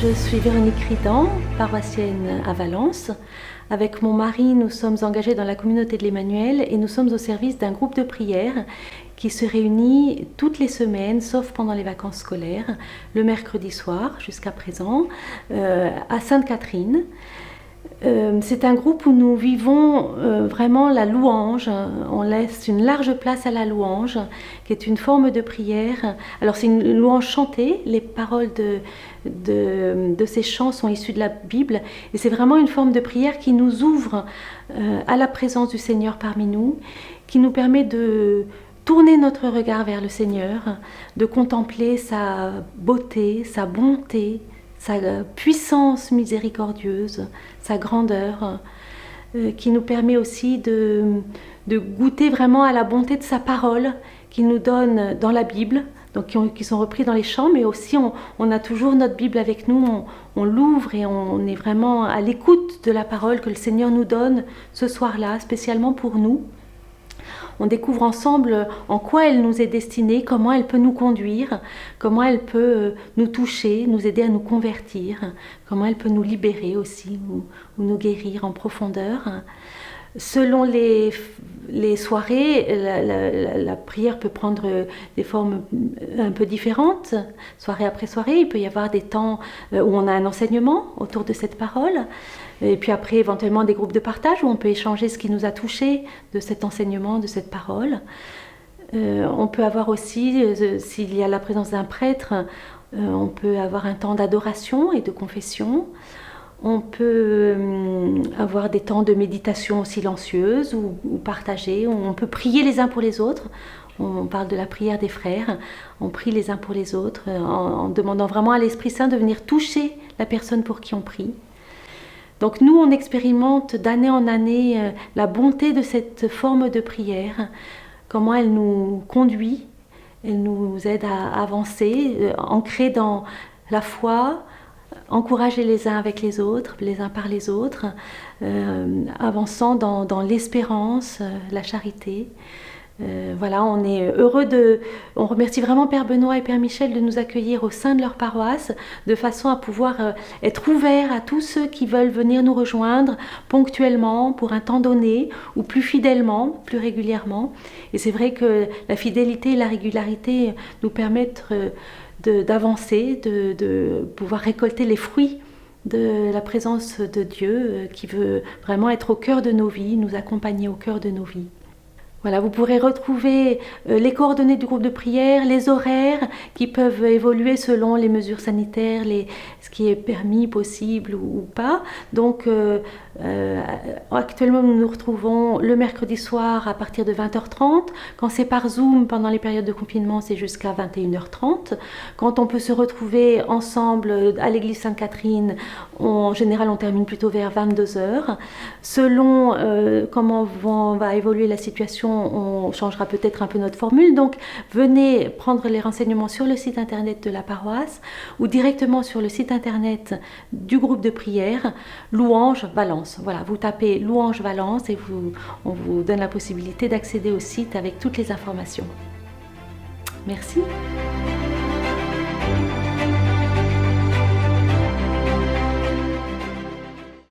Je suis Véronique Ridan, paroissienne à Valence. Avec mon mari, nous sommes engagés dans la communauté de l'Emmanuel et nous sommes au service d'un groupe de prière qui se réunit toutes les semaines, sauf pendant les vacances scolaires, le mercredi soir jusqu'à présent, à Sainte-Catherine. C'est un groupe où nous vivons vraiment la louange. On laisse une large place à la louange, qui est une forme de prière. Alors c'est une louange chantée, les paroles de ces chants sont issues de la Bible, et c'est vraiment une forme de prière qui nous ouvre à la présence du Seigneur parmi nous, qui nous permet de tourner notre regard vers le Seigneur, de contempler sa beauté, sa bonté, sa puissance miséricordieuse, sa grandeur, qui nous permet aussi de goûter vraiment à la bonté de sa parole qu'il nous donne dans la Bible, donc qui sont repris dans les chants, mais aussi on a toujours notre Bible avec nous, on l'ouvre et on est vraiment à l'écoute de la parole que le Seigneur nous donne ce soir-là, spécialement pour nous. On découvre ensemble en quoi elle nous est destinée, comment elle peut nous conduire, comment elle peut nous toucher, nous aider à nous convertir, comment elle peut nous libérer aussi ou nous guérir en profondeur. Selon les soirées, la prière peut prendre des formes un peu différentes, soirée après soirée. Il peut y avoir des temps où on a un enseignement autour de cette parole, et puis après éventuellement des groupes de partage où on peut échanger ce qui nous a touché de cet enseignement, de cette parole. On peut avoir aussi, s'il y a la présence d'un prêtre, on peut avoir un temps d'adoration et de confession. On peut avoir des temps de méditation silencieuse ou partagée, où on peut prier les uns pour les autres. On parle de la prière des frères, on prie les uns pour les autres en demandant vraiment à l'Esprit Saint de venir toucher la personne pour qui on prie. Donc nous, on expérimente d'année en année la bonté de cette forme de prière, comment elle nous conduit, elle nous aide à avancer, ancrée dans la foi, encourager les uns avec les autres, les uns par les autres, avançant dans l'espérance, la charité. Voilà, on est heureux on remercie vraiment Père Benoît et Père Michel de nous accueillir au sein de leur paroisse, de façon à pouvoir être ouverts à tous ceux qui veulent venir nous rejoindre ponctuellement, pour un temps donné, ou plus fidèlement, plus régulièrement. Et c'est vrai que la fidélité et la régularité nous permettent d'avancer, de pouvoir récolter les fruits de la présence de Dieu qui veut vraiment être au cœur de nos vies, nous accompagner au cœur de nos vies. Voilà, vous pourrez retrouver les coordonnées du groupe de prière, les horaires qui peuvent évoluer selon les mesures sanitaires, ce qui est permis, possible ou pas. Donc actuellement nous nous retrouvons le mercredi soir à partir de 20h30. Quand c'est par Zoom pendant les périodes de confinement, c'est jusqu'à 21h30. Quand on peut se retrouver ensemble à l'église Sainte-Catherine, en général on termine plutôt vers 22h. Selon comment va évoluer la situation, on changera peut-être un peu notre formule, donc venez prendre les renseignements sur le site internet de la paroisse ou directement sur le site internet du groupe de prière Louange Valence. Voilà, vous tapez Louange Valence et on vous donne la possibilité d'accéder au site avec toutes les informations. Merci.